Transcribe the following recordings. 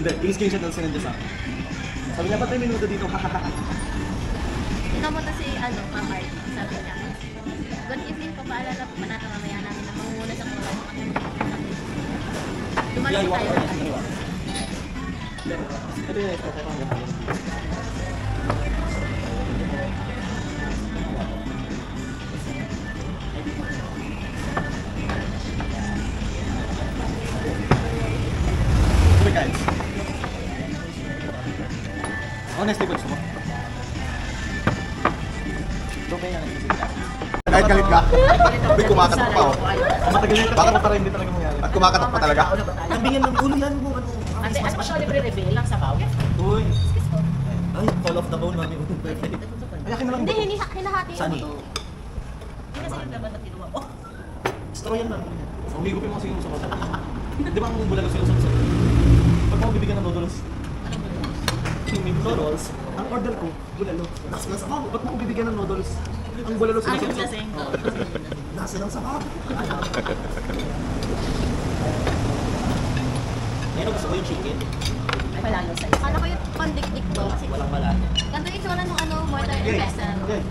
Hindi, i-screenshot lang sinadya sa akin. Sabi niya, ba't may minuto dito? Pinamunta si Kamar. Sabi niya, good evening po, paalala po pa natin mamaya namin na mangunguna sa mga Dumating tayo. Ito yung ito. Guys. Honestly, gusto mo? Okay nga nagsisigla. Kahit galit ka, may kumakatok pa oh. Matagal na ito, para hindi talaga mangyari. At kumakatok pa talaga. Lambingan ng ulo yan mo. Ate, ano ba siya libre-reveal lang sa baw? Uy. Ay, fall off the bone, mami. Ay, akin na lang. Hindi, hinahati Saan mo ito? to. Hindi kasi nagdabat na kinuha. Oh! Straw yan, mami. Umigupin mo kasi yung sabaw. Di ba ang bulaga sa'yo sa pag mo bibigyan ng noodles? Anong gulo? Yung noodles, ang order ko, bulalo. Nasa ng sabaw. Ba't mo ko bibigyan ng noodles? Ang bulalo sa Ay, yung sabaw. lasing. Nasa ng sabaw. Pero gusto ko yung chicken. Ay, malalo sa isa. Kala ko yung pandikdik to. Kasi Walang malalo. ganito yung itsura nung mortar and pestle. Okay.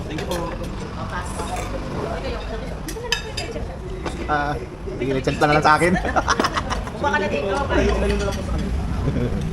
Thank you po. Oh, pasta. Ito yung Sige, nag-chat na lang sa akin. Bumaka na dito. Ilalim na lang po sa kanya.